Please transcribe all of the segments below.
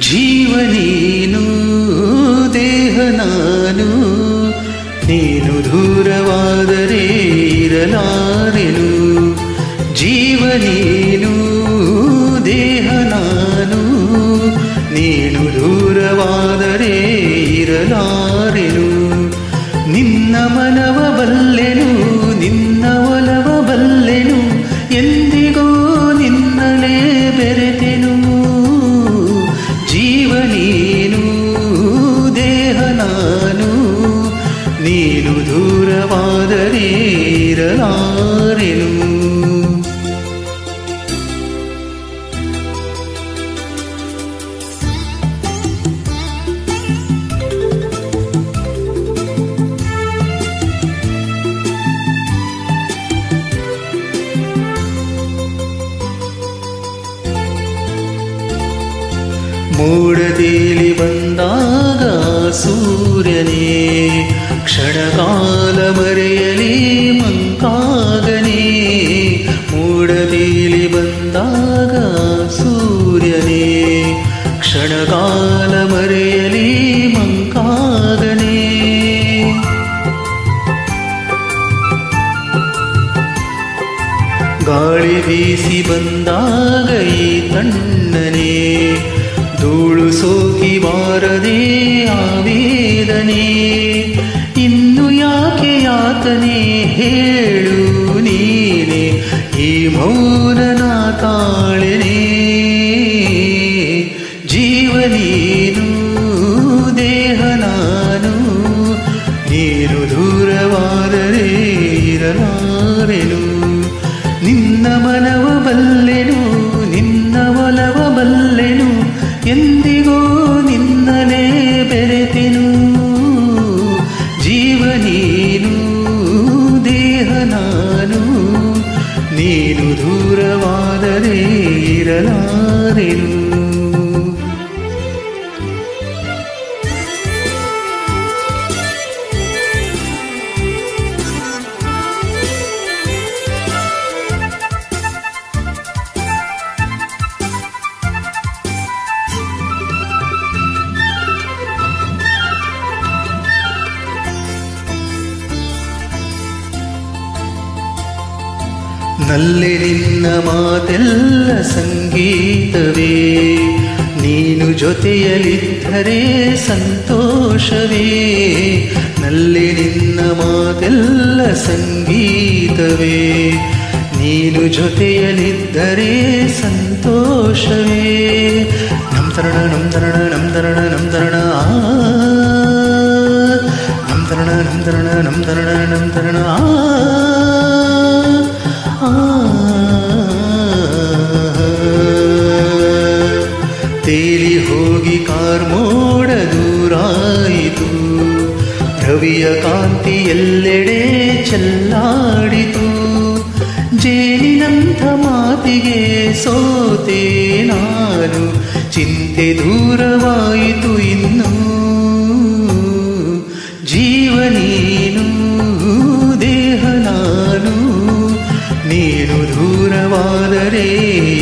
ಜೀವ ನೀನು ದೇಹ ನಾನು, ನೀನು ದೂರವಾದರೆ ಇರಲಾರೆನು. ಜೀವ ನೀನು ದೇಹ ನಾನು, ನೀನು ದೂರವಾದರೆ ಇರಲಾರೆನು. ನಿನ್ನ ಮನವ ಬಲ್ಲೆನು, ನಿನ್ನ ಒಲವ ಬಲ್ಲೆನು, ಎಂದಿಗೂ ನಿನ್ನಲೇ ಬೆರೆತೆನು. ಜೀವ ನೀನು ದೇಹ ನಾನು, ನೀನು ದೂರವಾದರೆ ಇರಲಾರೆನು. ಮೂಡದೇಲಿ ಬಂದಾಗ ಸೂರ್ಯನೇ, ಕ್ಷಣಕಾಲ ಮರೆಯಲಿ ಮಂಕಾಗನೇ. ಮೂಡದೇಲಿ ಬಂದಾಗ ಸೂರ್ಯನೇ, ಕ್ಷಣಕಾಲ ಮರೆಯಲಿ ಮಂಕಾಗನೇ. ಗಾಳಿ ಬೀಸಿ ಬಂದಾಗ ಈ ತಣ್ಣನೆ, ಧೂಳು ಸೋಕಿ ಬಾರದೆ ಆವೇದನೆ. ಇನ್ನು ಯಾಕೆ ಯಾತನೆ ಹೇಳು ನೀನೆ, ಈ ಮೌನನ ತಾಳೆನೆ. ಜೀವ ನೀನು ದೇಹ ನಾನು, ನೀನು ದೂರವಾದರೆ ಇರಲಾರೆನು. ನಿನ್ನ ಮನವ ಬಲ್ಲೆನು, ನಿನ್ನ ಒಲವ ಬಲ್ಲೆನು, ಎಂದಿಗೂ ನಿನ್ನಲೇ ಬೆರೆತೆನು. ಜೀವ ನೀನು ದೇಹ ನಾನು, ನೀನು ದೂರವಾದರೆ ಇರಲಾರೆನು. ನಲ್ಲೆ ನಿನ್ನ ಮಾತೆಲ್ಲ ಸಂಗೀತವೇ, ನೀನು ಜೊತೆಯಲಿದ್ದರೆ ಸಂತೋಷವೇ. ನಲ್ಲೆ ನಿನ್ನ ಮಾತೆಲ್ಲ ಸಂಗೀತವೇ, ನೀನು ಜೊತೆಯಲಿದ್ದರೆ ಸಂತೋಷವೇ. ನಮ್ ತರಣ ನಮ್ ತರಣ ನಮ್ ತರಣ ನಮ್ ತರಣ ನಮ್ ತರಣ ನಮ್ ತರಣ ನಮ್ ತರಣ ನಮ್ ತರಣ ತೇಲಿ ಹೋಗಿ ಕಾರ್ಮೋಡ ದೂರಾಯಿತು, ರವಿಯ ಕಾಂತಿ ಎಲ್ಲೆಡೆ ಚೆಲ್ಲಾಡಿತು. ಜೇನಿನಂಥ ಮಾತಿಗೆ ಸೋತೆ ನಾನು, ಚಿಂತೆ ದೂರವಾಯಿತು ಇನ್ನು. ಜೀವ ನೀನು ದೇಹ ನಾನು, ನೀನು ದೂರವಾದರೆ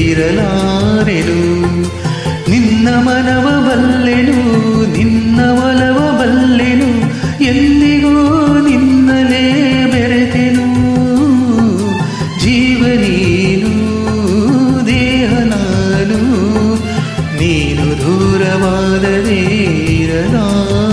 ಇರಲಾರೆನು. ನಿನ್ನ ಮನವ ಬಲ್ಲೆನು, ನಿನ್ನ ಒಲವ ಬಲ್ಲೆನು, ಎಂದಿಗೂ ನಿನ್ನಲೇ ಬೆರೆತೆನು. ಜೀವ ನೀನು ದೇಹ ನಾನು, ನೀನು ದೂರವಾದರೆ ಇರಲಾರೆನು.